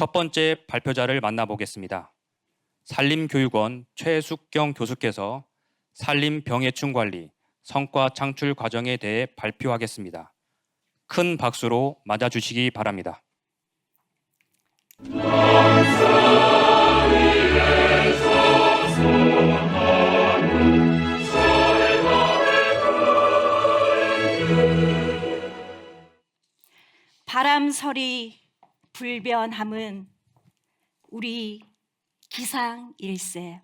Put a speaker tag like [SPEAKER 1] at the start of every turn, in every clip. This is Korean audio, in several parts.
[SPEAKER 1] 첫 번째 발표자를 만나보겠습니다. 산림교육원 최숙경 교수께서 산림병해충 관리 성과 창출 과정에 대해 발표하겠습니다. 큰 박수로 맞아주시기 바랍니다.
[SPEAKER 2] 바람서리 불변함은 우리 기상일세.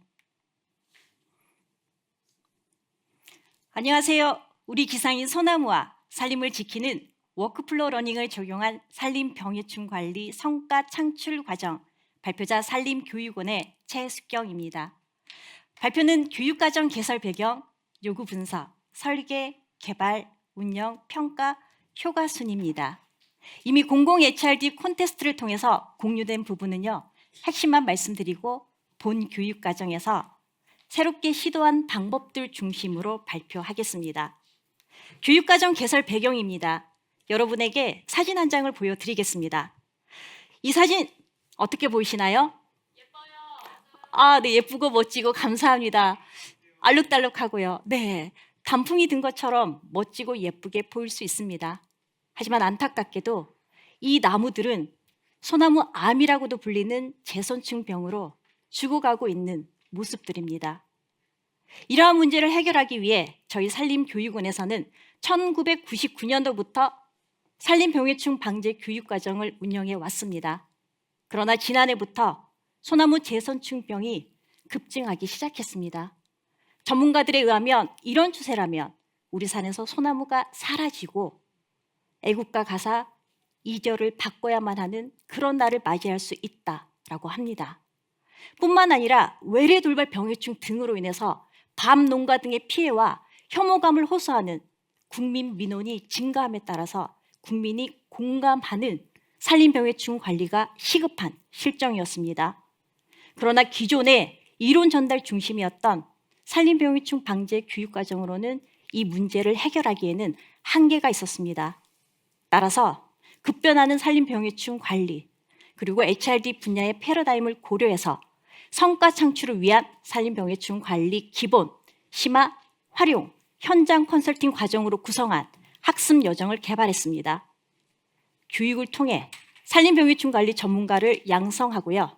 [SPEAKER 2] 안녕하세요. 우리 기상인 소나무와 산림을 지키는 워크플로우 러닝을 적용한 산림병해충 관리 성과 창출 과정 발표자 산림교육원의 최숙경입니다. 발표는 교육과정 개설 배경, 요구 분석, 설계, 개발, 운영, 평가, 효과 순입니다. 이미 공공 HRD 콘테스트를 통해서 공유된 부분은요, 핵심만 말씀드리고 본 교육 과정에서 새롭게 시도한 방법들 중심으로 발표하겠습니다. 교육 과정 개설 배경입니다. 여러분에게 사진 한 장을 보여드리겠습니다. 이 사진 어떻게 보이시나요? 예뻐요. 네, 예쁘고 멋지고 감사합니다. 알록달록하고요. 네, 단풍이 든 것처럼 멋지고 예쁘게 보일 수 있습니다. 하지만 안타깝게도 이 나무들은 소나무 암이라고도 불리는 재선충 병으로 죽어가고 있는 모습들입니다. 이러한 문제를 해결하기 위해 저희 산림교육원에서는 1999년도부터 산림병해충 방제 교육과정을 운영해 왔습니다. 그러나 지난해부터 소나무 재선충병이 급증하기 시작했습니다. 전문가들에 의하면 이런 추세라면 우리 산에서 소나무가 사라지고 애국가 가사 2절을 바꿔야만 하는 그런 날을 맞이할 수 있다라고 합니다. 뿐만 아니라 외래 돌발 병해충 등으로 인해서 밤 농가 등의 피해와 혐오감을 호소하는 국민 민원이 증가함에 따라서 국민이 공감하는 산림병해충 관리가 시급한 실정이었습니다. 그러나 기존의 이론 전달 중심이었던 산림병해충 방제 교육과정으로는 이 문제를 해결하기에는 한계가 있었습니다. 따라서 급변하는 산림병해충 관리 그리고 HRD 분야의 패러다임을 고려해서 성과 창출을 위한 산림병해충 관리 기본, 심화, 활용, 현장 컨설팅 과정으로 구성한 학습 여정을 개발했습니다. 교육을 통해 산림병해충 관리 전문가를 양성하고요.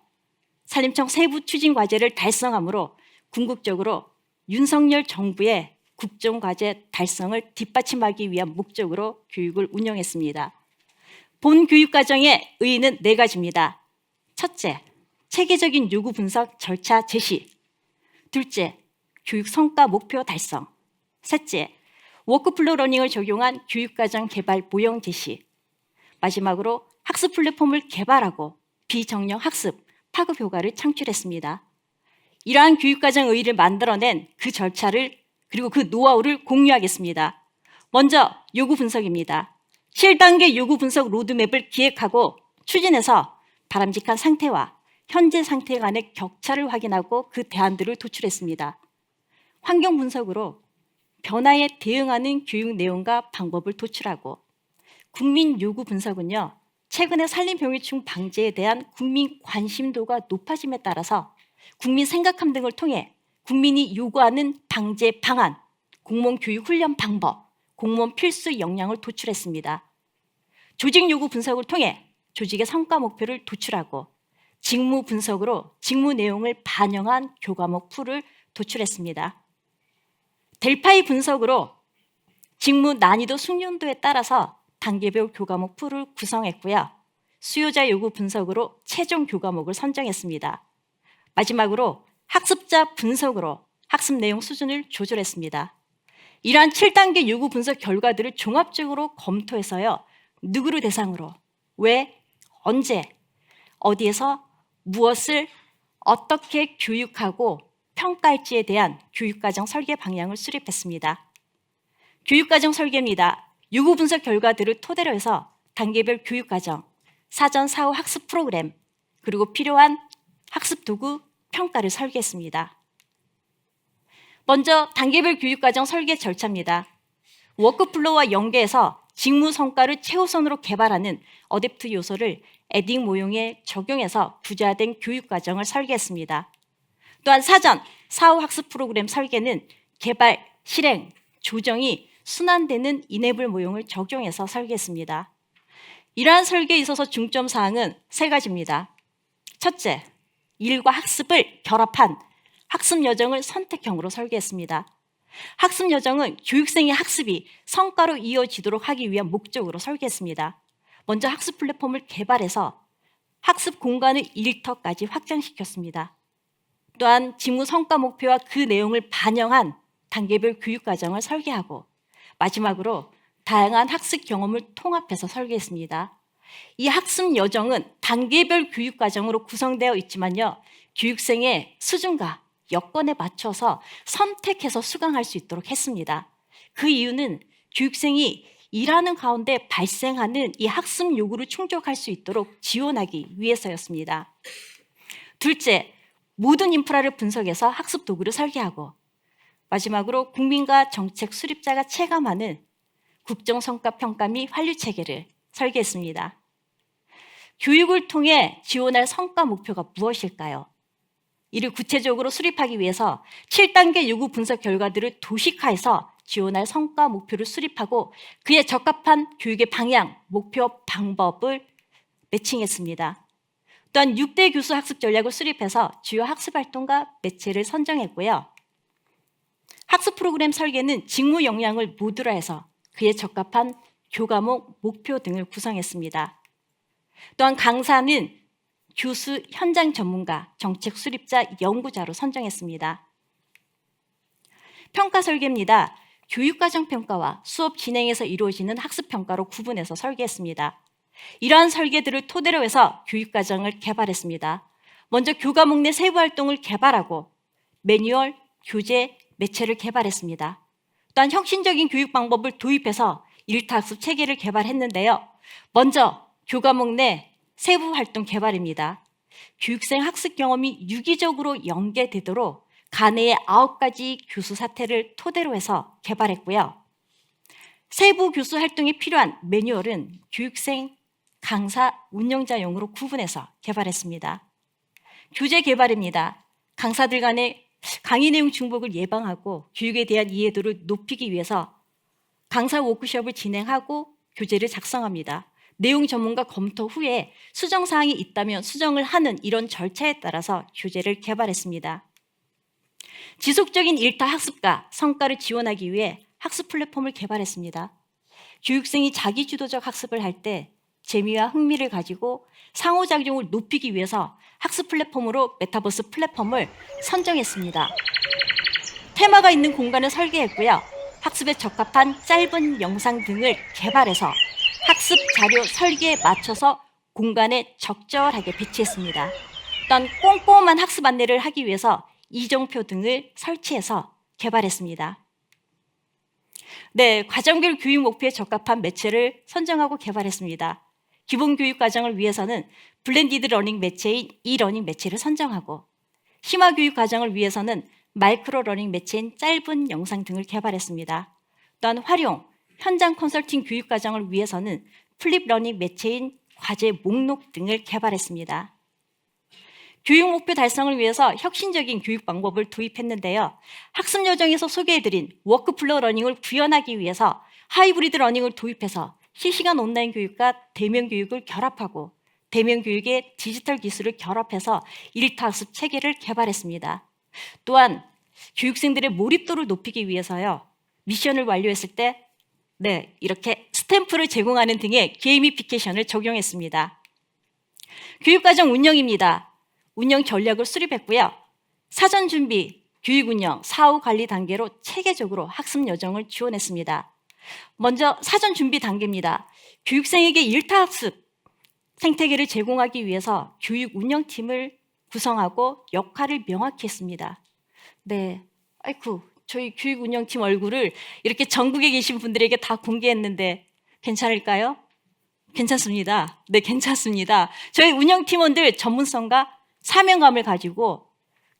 [SPEAKER 2] 산림청 세부 추진 과제를 달성함으로 궁극적으로 윤석열 정부의 국정과제 달성을 뒷받침하기 위한 목적으로 교육을 운영했습니다. 본 교육과정의 의의는 4가지입니다. 첫째, 체계적인 요구 분석 절차 제시. 둘째, 교육 성과 목표 달성. 셋째, 워크플로우 러닝을 적용한 교육과정 개발 모형 제시. 마지막으로 학습 플랫폼을 개발하고 비정령 학습, 파급 효과를 창출했습니다. 이러한 교육과정 의의를 만들어낸 그 절차를 그리고 그 노하우를 공유하겠습니다. 먼저 요구 분석입니다. 7단계 요구 분석 로드맵을 기획하고 추진해서 바람직한 상태와 현재 상태 간의 격차를 확인하고 그 대안들을 도출했습니다. 환경 분석으로 변화에 대응하는 교육 내용과 방법을 도출하고 국민 요구 분석은요, 최근에 산림병해충 방제에 대한 국민 관심도가 높아짐에 따라서 국민 생각함 등을 통해 국민이 요구하는 방제 방안, 공무원 교육 훈련 방법, 공무원 필수 역량을 도출했습니다. 조직 요구 분석을 통해 조직의 성과 목표를 도출하고 직무 분석으로 직무 내용을 반영한 교과목 풀을 도출했습니다. 델파이 분석으로 직무 난이도 숙련도에 따라서 단계별 교과목 풀을 구성했고요. 수요자 요구 분석으로 최종 교과목을 선정했습니다. 마지막으로 학습자 분석으로 학습 내용 수준을 조절했습니다. 이러한 7단계 요구 분석 결과들을 종합적으로 검토해서요. 누구를 대상으로, 왜, 언제, 어디에서 무엇을 어떻게 교육하고 평가할지에 대한 교육과정 설계 방향을 수립했습니다. 교육과정 설계입니다. 요구 분석 결과들을 토대로 해서 단계별 교육과정, 사전 사후 학습 프로그램, 그리고 필요한 학습 도구, 평가를 설계했습니다. 먼저 단계별 교육과정 설계 절차입니다. 워크플로우와 연계해서 직무 성과를 최우선으로 개발하는 어댑트 요소를 에딩 모형에 적용해서 구조화된 교육과정을 설계했습니다. 또한 사전, 사후 학습 프로그램 설계는 개발, 실행, 조정이 순환되는 이네블 모형을 적용해서 설계했습니다. 이러한 설계에 있어서 중점 사항은 세 가지입니다. 첫째, 일과 학습을 결합한 학습 여정을 선택형으로 설계했습니다. 학습 여정은 교육생의 학습이 성과로 이어지도록 하기 위한 목적으로 설계했습니다. 먼저 학습 플랫폼을 개발해서 학습 공간의 일터까지 확장시켰습니다. 또한 직무 성과 목표와 그 내용을 반영한 단계별 교육 과정을 설계하고 마지막으로 다양한 학습 경험을 통합해서 설계했습니다. 이 학습 여정은 단계별 교육 과정으로 구성되어 있지만요, 교육생의 수준과 여건에 맞춰서 선택해서 수강할 수 있도록 했습니다. 그 이유는 교육생이 일하는 가운데 발생하는 이 학습 요구를 충족할 수 있도록 지원하기 위해서였습니다. 둘째, 모든 인프라를 분석해서 학습 도구를 설계하고 마지막으로 국민과 정책 수립자가 체감하는 국정성과평가 및 환류체계를 설계했습니다. 교육을 통해 지원할 성과 목표가 무엇일까요? 이를 구체적으로 수립하기 위해서 7단계 요구 분석 결과들을 도식화해서 지원할 성과 목표를 수립하고 그에 적합한 교육의 방향, 목표, 방법을 매칭했습니다. 또한 6대 교수 학습 전략을 수립해서 주요 학습 활동과 매체를 선정했고요. 학습 프로그램 설계는 직무 역량을 모듈화해서 그에 적합한 교과목, 목표 등을 구성했습니다. 또한 강사는 교수, 현장 전문가, 정책 수립자, 연구자로 선정했습니다. 평가 설계입니다. 교육과정 평가와 수업 진행에서 이루어지는 학습 평가로 구분해서 설계했습니다. 이러한 설계들을 토대로 해서 교육과정을 개발했습니다. 먼저 교과목 내 세부 활동을 개발하고 매뉴얼, 교재, 매체를 개발했습니다. 또한 혁신적인 교육 방법을 도입해서 일타학습 체계를 개발했는데요. 먼저 교과목 내 세부 활동 개발입니다. 교육생 학습 경험이 유기적으로 연계되도록 간해의 9가지 교수 사태를 토대로 해서 개발했고요. 세부 교수 활동에 필요한 매뉴얼은 교육생, 강사, 운영자용으로 구분해서 개발했습니다. 교재 개발입니다. 강사들 간의 강의 내용 중복을 예방하고 교육에 대한 이해도를 높이기 위해서 강사 워크숍을 진행하고 교재를 작성합니다. 내용 전문가 검토 후에 수정 사항이 있다면 수정을 하는 이런 절차에 따라서 교재를 개발했습니다. 지속적인 일타 학습과 성과를 지원하기 위해 학습 플랫폼을 개발했습니다. 교육생이 자기주도적 학습을 할 때 재미와 흥미를 가지고 상호작용을 높이기 위해서 학습 플랫폼으로 메타버스 플랫폼을 선정했습니다. 테마가 있는 공간을 설계했고요. 학습에 적합한 짧은 영상 등을 개발해서 학습 자료 설계에 맞춰서 공간에 적절하게 배치했습니다. 또한 꼼꼼한 학습 안내를 하기 위해서 이정표 등을 설치해서 개발했습니다. 네, 과정별 교육 목표에 적합한 매체를 선정하고 개발했습니다. 기본 교육 과정을 위해서는 블렌디드 러닝 매체인 이러닝 매체를 선정하고 심화 교육 과정을 위해서는 마이크로 러닝 매체인 짧은 영상 등을 개발했습니다. 또한 활용, 현장 컨설팅 교육 과정을 위해서는 플립 러닝 매체인 과제 목록 등을 개발했습니다. 교육 목표 달성을 위해서 혁신적인 교육 방법을 도입했는데요. 학습 여정에서 소개해드린 워크플로우 러닝을 구현하기 위해서 하이브리드 러닝을 도입해서 실시간 온라인 교육과 대면 교육을 결합하고 대면 교육에 디지털 기술을 결합해서 일타 학습 체계를 개발했습니다. 또한 교육생들의 몰입도를 높이기 위해서요. 미션을 완료했을 때 이렇게 스탬프를 제공하는 등의 게이미피케이션을 적용했습니다. 교육과정 운영입니다. 운영 전략을 수립했고요. 사전 준비, 교육 운영, 사후 관리 단계로 체계적으로 학습 여정을 지원했습니다. 먼저 사전 준비 단계입니다. 교육생에게 일타 학습 생태계를 제공하기 위해서 교육 운영팀을 구성하고 역할을 명확히 했습니다. 네, 아이쿠, 저희 교육 운영팀 얼굴을 이렇게 전국에 계신 분들에게 다 공개했는데 괜찮을까요? 괜찮습니다. 네, 괜찮습니다. 저희 운영팀원들 전문성과 사명감을 가지고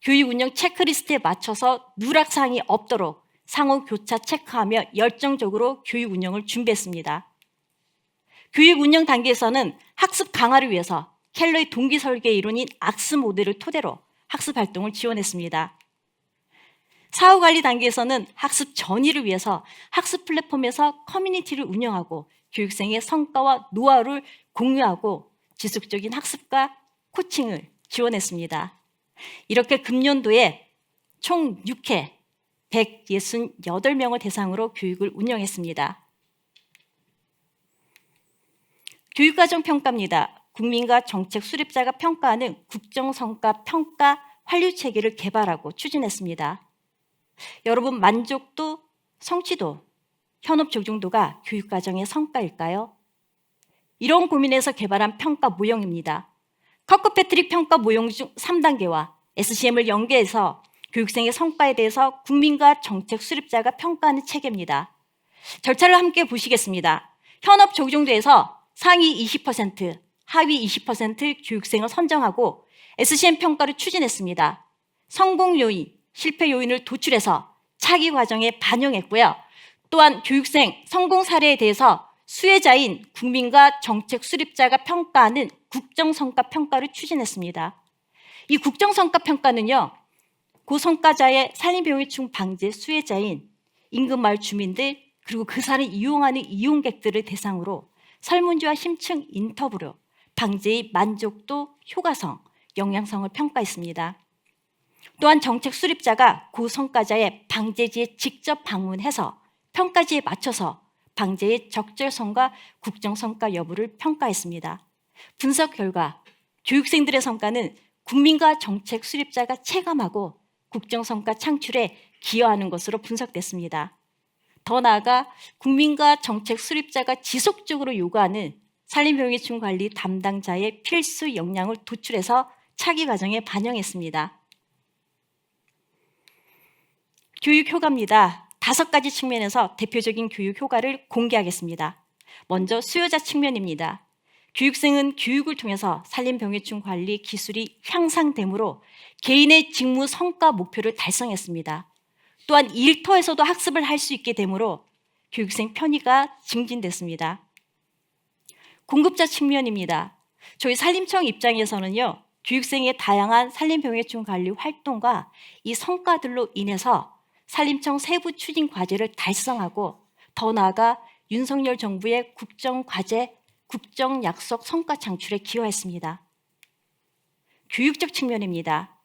[SPEAKER 2] 교육 운영 체크리스트에 맞춰서 누락사항이 없도록 상호 교차 체크하며 열정적으로 교육 운영을 준비했습니다. 교육 운영 단계에서는 학습 강화를 위해서 켈러의 동기 설계 이론인 악스 모델을 토대로 학습 활동을 지원했습니다. 사후 관리 단계에서는 학습 전이를 위해서 학습 플랫폼에서 커뮤니티를 운영하고 교육생의 성과와 노하우를 공유하고 지속적인 학습과 코칭을 지원했습니다. 이렇게 금년도에 총 6회 168명을 대상으로 교육을 운영했습니다. 교육과정 평가입니다. 국민과 정책 수립자가 평가하는 국정성과 평가 환류체계를 개발하고 추진했습니다. 여러분, 만족도, 성취도, 현업 적용도가 교육과정의 성과일까요? 이런 고민에서 개발한 평가 모형입니다. 커크패트릭 평가 모형 중 3단계와 SCM을 연계해서 교육생의 성과에 대해서 국민과 정책 수립자가 평가하는 체계입니다. 절차를 함께 보시겠습니다. 현업 적용도에서 상위 20%, 하위 20% 교육생을 선정하고 SCM 평가를 추진했습니다. 성공 요인, 실패 요인을 도출해서 차기 과정에 반영했고요. 또한 교육생 성공 사례에 대해서 수혜자인 국민과 정책 수립자가 평가하는 국정성과 평가를 추진했습니다. 이 국정성과 평가는요, 고성과자의 산림병해충 방제 수혜자인 인근 마을 주민들 그리고 그 산을 이용하는 이용객들을 대상으로 설문지와 심층 인터뷰로 방제의 만족도, 효과성, 영향성을 평가했습니다. 또한 정책 수립자가 고성과자의 방제지에 직접 방문해서 평가지에 맞춰서 방제의 적절성과 국정성과 여부를 평가했습니다. 분석 결과 교육생들의 성과는 국민과 정책 수립자가 체감하고 국정성과 창출에 기여하는 것으로 분석됐습니다. 더 나아가 국민과 정책 수립자가 지속적으로 요구하는 산림병해충 관리 담당자의 필수 역량을 도출해서 차기 과정에 반영했습니다. 교육 효과입니다. 5가지 측면에서 대표적인 교육 효과를 공개하겠습니다. 먼저 수요자 측면입니다. 교육생은 교육을 통해서 산림병해충 관리 기술이 향상되므로 개인의 직무 성과 목표를 달성했습니다. 또한 일터에서도 학습을 할 수 있게 되므로 교육생 편의가 증진됐습니다. 공급자 측면입니다. 저희 산림청 입장에서는요, 교육생의 다양한 산림병해충 관리 활동과 이 성과들로 인해서 산림청 세부 추진 과제를 달성하고 더 나아가 윤석열 정부의 국정과제, 국정약속 성과 창출에 기여했습니다. 교육적 측면입니다.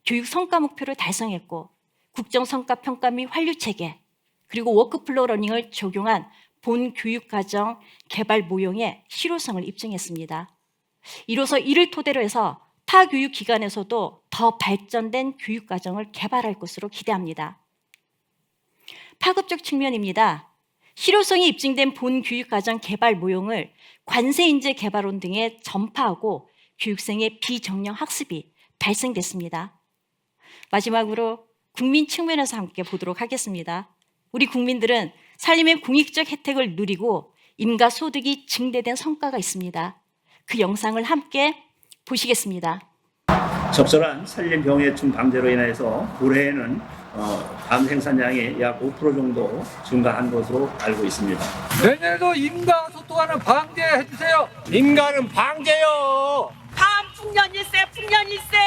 [SPEAKER 2] 교육 성과 목표를 달성했고 국정성과 평가 및 환류체계 그리고 워크플로우 러닝을 적용한 본 교육과정 개발 모형의 실효성을 입증했습니다. 이로써 이를 토대로 해서 타 교육기관에서도 더 발전된 교육과정을 개발할 것으로 기대합니다. 파급적 측면입니다. 실효성이 입증된 본 교육과정 개발 모형을 관세인재 개발원 등에 전파하고 교육생의 비정량 학습이 발생됐습니다. 마지막으로 국민 측면에서 함께 보도록 하겠습니다. 우리 국민들은 산림의 공익적 혜택을 누리고 임가 소득이 증대된 성과가 있습니다. 그 영상을 함께 보시겠습니다.
[SPEAKER 3] 적절한 산림병해충 방제로 인해서 올해에는 감 생산량이 약 5% 정도 증가한 것으로 알고 있습니다.
[SPEAKER 4] 내년에도 임가 소통하는 방제해 주세요.
[SPEAKER 5] 인간은 방제요.
[SPEAKER 6] 다음 풍년일세 풍년일세.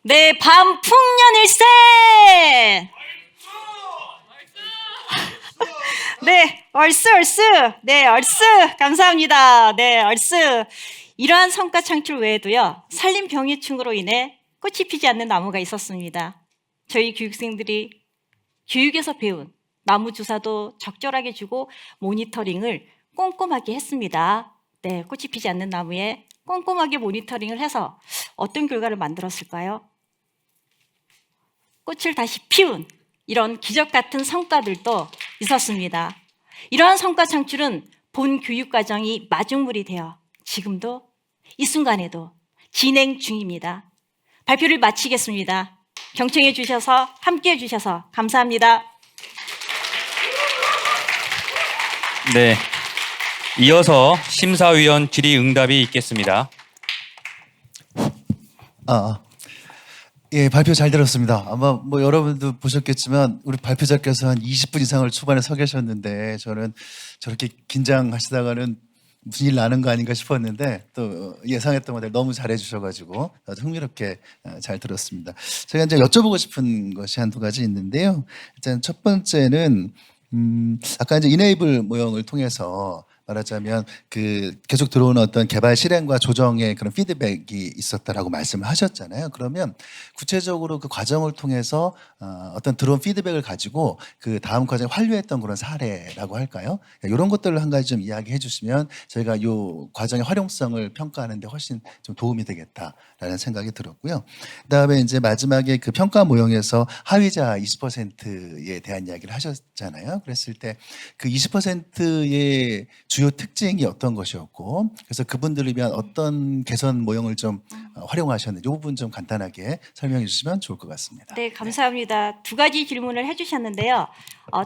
[SPEAKER 2] 네, 밤 풍년일세! 네, 얼쑤. 네, 얼쑤. 감사합니다. 네, 얼쑤. 이러한 성과 창출 외에도요, 산림병해충으로 인해 꽃이 피지 않는 나무가 있었습니다. 저희 교육생들이 교육에서 배운 나무 주사도 적절하게 주고 모니터링을 꼼꼼하게 했습니다. 네, 꽃이 피지 않는 나무에 꼼꼼하게 모니터링을 해서 어떤 결과를 만들었을까요? 꽃을 다시 피운 이런 기적 같은 성과들도 있었습니다. 이러한 성과 창출은 본 교육과정이 마중물이 되어 지금도 이 순간에도 진행 중입니다. 발표를 마치겠습니다. 경청해 주셔서 함께해 주셔서 감사합니다.
[SPEAKER 1] 네, 이어서 심사위원 질의응답이 있겠습니다.
[SPEAKER 7] 예, 발표 잘 들었습니다. 아마 뭐 여러분도 보셨겠지만 우리 발표자께서 한 20분 이상을 초반에 서 계셨는데 저는 저렇게 긴장하시다가는 무슨 일 나는 거 아닌가 싶었는데 또 예상했던 것들 너무 잘해 주셔가지고 아주 흥미롭게 잘 들었습니다. 제가 이제 여쭤보고 싶은 것이 한두 가지 있는데요. 일단 첫 번째는 아까 이제 이네이블 모형을 통해서 말하자면 그 계속 들어오는 어떤 개발 실행과 조정의 그런 피드백이 있었다라고 말씀을 하셨잖아요. 그러면 구체적으로 그 과정을 통해서 어떤 들어온 피드백을 가지고 그 다음 과정에 완료했던 그런 사례라고 할까요? 이런 것들을 한 가지 좀 이야기해 주시면 저희가 이 과정의 활용성을 평가하는 데 훨씬 좀 도움이 되겠다라는 생각이 들었고요. 그다음에 이제 마지막에 그 평가 모형에서 하위자 20%에 대한 이야기를 하셨잖아요. 그랬을 때 그 20%의 주요 특징이 어떤 것이었고 그래서 그분들을 위한 어떤 개선 모형을 좀 활용하셨는지 이 부분 좀 간단하게 설명해 주시면 좋을 것 같습니다.
[SPEAKER 2] 네, 감사합니다. 두 가지 질문을 해주셨는데요.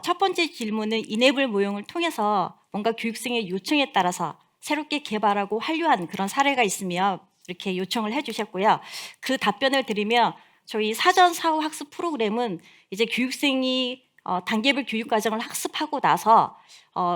[SPEAKER 2] 첫 번째 질문은 이네블 모형을 통해서 뭔가 교육생의 요청에 따라서 새롭게 개발하고 완료한 그런 사례가 있으면 이렇게 요청을 해주셨고요. 그 답변을 드리면 저희 사전 사후 학습 프로그램은 이제 교육생이 단계별 교육 과정을 학습하고 나서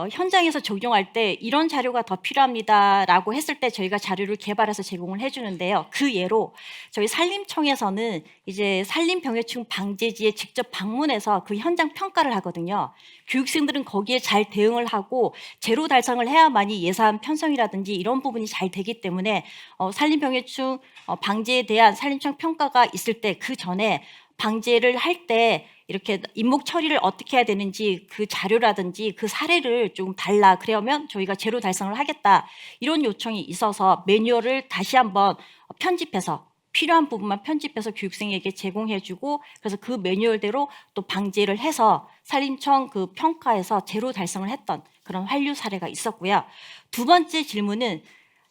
[SPEAKER 2] 현장에서 적용할 때 이런 자료가 더 필요합니다라고 했을 때 저희가 자료를 개발해서 제공을 해주는데요. 그 예로 저희 산림청에서는 이제 산림병해충 방제지에 직접 방문해서 그 현장 평가를 하거든요. 교육생들은 거기에 잘 대응을 하고 제로 달성을 해야만이 예산 편성이라든지 이런 부분이 잘 되기 때문에 산림병해충 방제에 대한 산림청 평가가 있을 때 그 전에 방제를 할 때 이렇게 임목 처리를 어떻게 해야 되는지 그 자료라든지 그 사례를 좀 달라 그러면 저희가 제로 달성을 하겠다 이런 요청이 있어서 매뉴얼을 다시 한번 편집해서 필요한 부분만 편집해서 교육생에게 제공해주고 그래서 그 매뉴얼대로 또 방제를 해서 산림청 그 평가에서 제로 달성을 했던 그런 완료 사례가 있었고요. 두 번째 질문은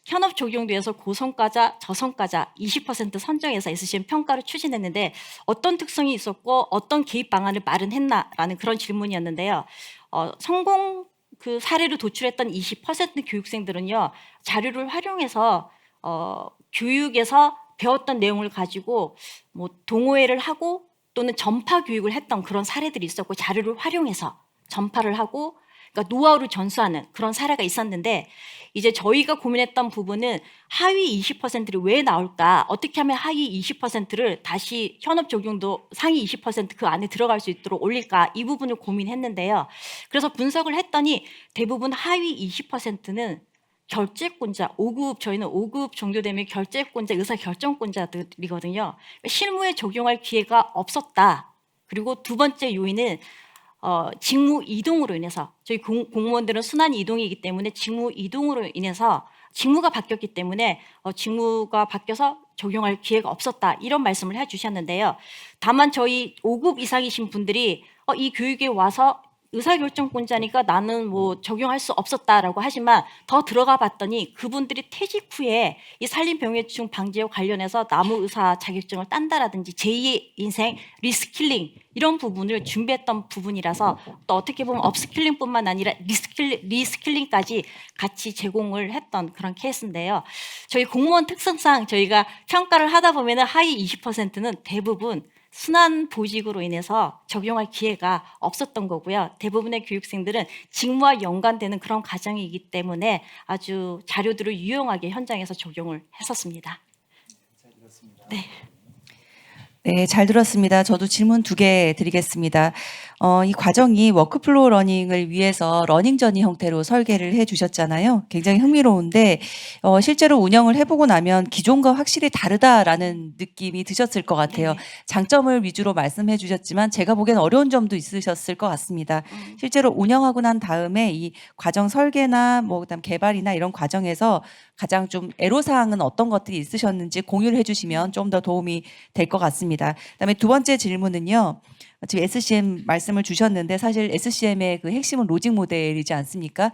[SPEAKER 2] 현업 적용도에서 고성과자, 저성과자 20% 선정해서 SCM 평가를 추진했는데 어떤 특성이 있었고 어떤 개입 방안을 마련했나라는 그런 질문이었는데요. 성공 그 사례를 도출했던 20% 교육생들은요 자료를 활용해서 교육에서 배웠던 내용을 가지고 뭐 동호회를 하고 또는 전파 교육을 했던 그런 사례들이 있었고 자료를 활용해서 전파를 하고 그러니까 노하우를 전수하는 그런 사례가 있었는데 이제 저희가 고민했던 부분은 하위 20%를 왜 나올까? 어떻게 하면 하위 20%를 다시 현업 적용도 상위 20% 그 안에 들어갈 수 있도록 올릴까? 이 부분을 고민했는데요. 그래서 분석을 했더니 대부분 하위 20%는 결재권자, 5급, 저희는 5급 정도 되면 결재권자, 의사결정권자들이거든요. 실무에 적용할 기회가 없었다. 그리고 두 번째 요인은 직무 이동으로 인해서 저희 공무원들은 순환 이동이기 때문에 직무 이동으로 인해서 직무가 바뀌었기 때문에 직무가 바뀌어서 적용할 기회가 없었다 이런 말씀을 해주셨는데요. 다만 저희 5급 이상이신 분들이 이 교육에 와서 의사결정권자니까 나는 뭐 적용할 수 없었다라고 하지만 더 들어가 봤더니 그분들이 퇴직 후에 이 산림병해충 방지와 관련해서 나무의사 자격증을 딴다라든지 제2의 인생 리스킬링 이런 부분을 준비했던 부분이라서 또 어떻게 보면 업스킬링뿐만 아니라 리스킬링까지 같이 제공을 했던 그런 케이스인데요. 저희 공무원 특성상 저희가 평가를 하다 보면 하위 20%는 대부분 순환 보직으로 인해서 적용할 기회가 없었던 거고요. 대부분의 교육생들은 직무와 연관되는 그런 과정이기 때문에 아주 자료들을 유용하게 현장에서 적용을 했었습니다. 네.
[SPEAKER 8] 네, 잘 들었습니다. 저도 질문 2개 드리겠습니다. 이 과정이 워크플로우 러닝을 위해서 러닝 저니 형태로 설계를 해 주셨잖아요. 굉장히 흥미로운데 실제로 운영을 해보고 나면 기존과 확실히 다르다라는 느낌이 드셨을 것 같아요.
[SPEAKER 2] 네.
[SPEAKER 8] 장점을 위주로 말씀해 주셨지만 제가 보기엔 어려운 점도 있으셨을 것 같습니다. 실제로 운영하고 난 다음에 이 과정 설계나 뭐 그다음 개발이나 이런 과정에서 가장 좀 애로사항은 어떤 것들이 있으셨는지 공유를 해주시면 좀 더 도움이 될 것 같습니다. 그다음에 두 번째 질문은요. 지금 SCM 말씀을 주셨는데 사실 SCM의 그 핵심은 로직 모델이지 않습니까?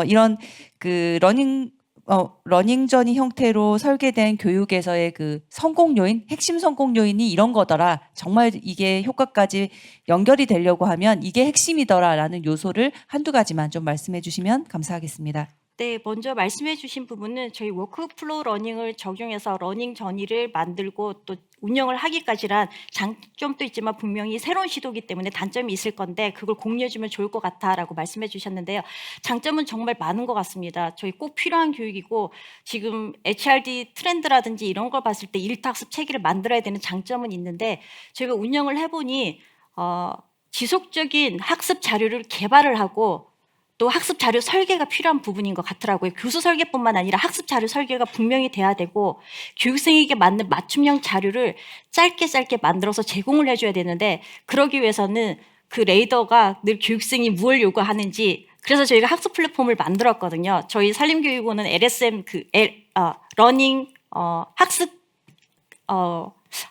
[SPEAKER 8] 이런 그 러닝 저니 형태로 설계된 교육에서의 그 성공 요인, 핵심 성공 요인이 이런 거더라. 정말 이게 효과까지 연결이 되려고 하면 이게 핵심이더라라는 요소를 한두 가지만 좀 말씀해 주시면 감사하겠습니다.
[SPEAKER 2] 네, 먼저 말씀해 주신 부분은 저희 워크플로우 러닝을 적용해서 러닝 전의를 만들고 또 운영을 하기까지란 장점도 있지만 분명히 새로운 시도이기 때문에 단점이 있을 건데 그걸 공유해 주면 좋을 것 같아라고 말씀해 주셨는데요. 장점은 정말 많은 것 같습니다. 저희 꼭 필요한 교육이고 지금 HRD 트렌드라든지 이런 걸 봤을 때 일탁습 체계를 만들어야 되는 장점은 있는데 저희가 운영을 해보니 지속적인 학습 자료를 개발을 하고 또 학습 자료 설계가 필요한 부분인 것 같더라고요. 교수 설계뿐만 아니라 학습 자료 설계가 분명히 돼야 되고 교육생에게 맞는 맞춤형 자료를 짧게 만들어서 제공을 해줘야 되는데 그러기 위해서는 그 레이더가 늘 교육생이 무엇을 요구하는지 그래서 저희가 학습 플랫폼을 만들었거든요. 저희 산림교육원은 LSM 러닝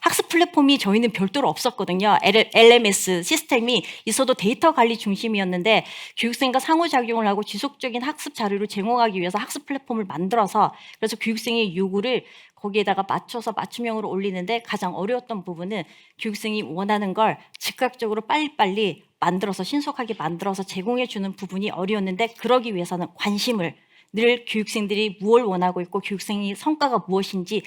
[SPEAKER 2] 학습 플랫폼이 저희는 별도로 없었거든요. LMS 시스템이 있어도 데이터 관리 중심이었는데 교육생과 상호작용을 하고 지속적인 학습 자료를 제공하기 위해서 학습 플랫폼을 만들어서 그래서 교육생의 요구를 거기에다가 맞춰서 맞춤형으로 올리는데 가장 어려웠던 부분은 교육생이 원하는 걸 즉각적으로 빨리빨리 만들어서 신속하게 만들어서 제공해 주는 부분이 어려웠는데 그러기 위해서는 관심을 늘 교육생들이 무엇을 원하고 있고 교육생의 성과가 무엇인지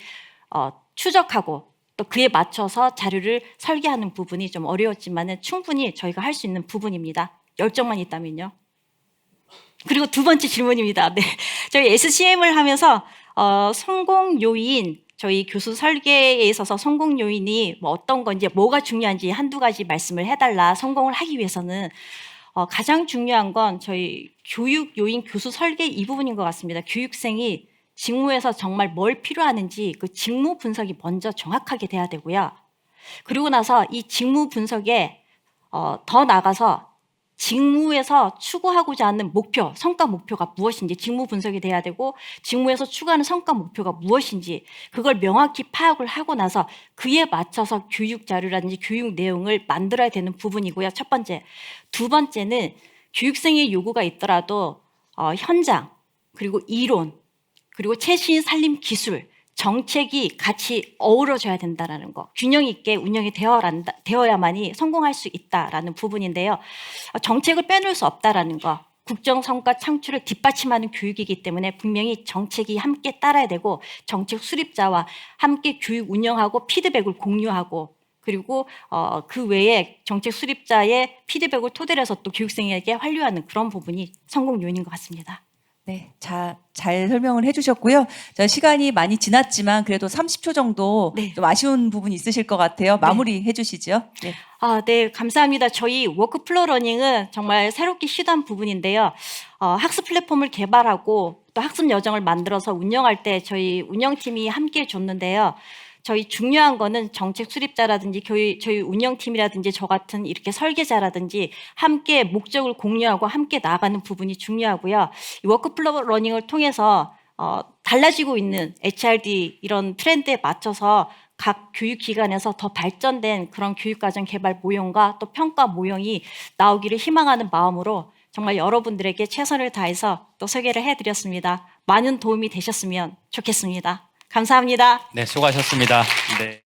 [SPEAKER 2] 추적하고 또 그에 맞춰서 자료를 설계하는 부분이 좀 어려웠지만은 충분히 저희가 할 수 있는 부분입니다. 열정만 있다면요. 그리고 두 번째 질문입니다. 네, 저희 SCM을 하면서 성공 요인 저희 교수 설계에 있어서 성공 요인이 뭐 어떤 건지 뭐가 중요한지 한두 가지 말씀을 해달라. 성공을 하기 위해서는 가장 중요한 건 저희 교육 요인 교수 설계 이 부분인 것 같습니다. 교육생이 직무에서 정말 뭘 필요하는지 그 직무 분석이 먼저 정확하게 돼야 되고요. 그리고 나서 이 직무 분석에 더 나가서 직무에서 추구하고자 하는 목표, 성과 목표가 무엇인지 직무 분석이 돼야 되고 직무에서 추구하는 성과 목표가 무엇인지 그걸 명확히 파악을 하고 나서 그에 맞춰서 교육 자료라든지 교육 내용을 만들어야 되는 부분이고요. 첫 번째. 두 번째는 교육생의 요구가 있더라도 현장 그리고 이론 그리고 최신 산림 기술, 정책이 같이 어우러져야 된다는 거. 균형 있게 운영이 되어야만이 성공할 수 있다라는 부분인데요. 정책을 빼놓을 수 없다라는 거. 국정 성과 창출을 뒷받침하는 교육이기 때문에 분명히 정책이 함께 따라야 되고 정책 수립자와 함께 교육 운영하고 피드백을 공유하고 그리고 그 외에 정책 수립자의 피드백을 토대로 해서 또 교육생에게 환류하는 그런 부분이 성공 요인인 것 같습니다.
[SPEAKER 8] 네, 잘 설명을 해주셨고요. 자, 시간이 많이 지났지만 그래도 30초 정도
[SPEAKER 2] 네.
[SPEAKER 8] 좀 아쉬운 부분이 있으실 것 같아요. 마무리 해주시죠. 네.
[SPEAKER 2] 네, 감사합니다. 저희 워크플로우 러닝은 정말 새롭게 시도한 부분인데요. 학습 플랫폼을 개발하고 또 학습 여정을 만들어서 운영할 때 저희 운영팀이 함께 해줬는데요. 저희 중요한 거는 정책 수립자라든지 저희 운영팀이라든지 저 같은 이렇게 설계자라든지 함께 목적을 공유하고 함께 나아가는 부분이 중요하고요. 이 워크플로우 러닝을 통해서 달라지고 있는 HRD 이런 트렌드에 맞춰서 각 교육기관에서 더 발전된 그런 교육과정 개발 모형과 또 평가 모형이 나오기를 희망하는 마음으로 정말 여러분들에게 최선을 다해서 또 소개를 해드렸습니다. 많은 도움이 되셨으면 좋겠습니다. 감사합니다.
[SPEAKER 1] 네, 수고하셨습니다. 네.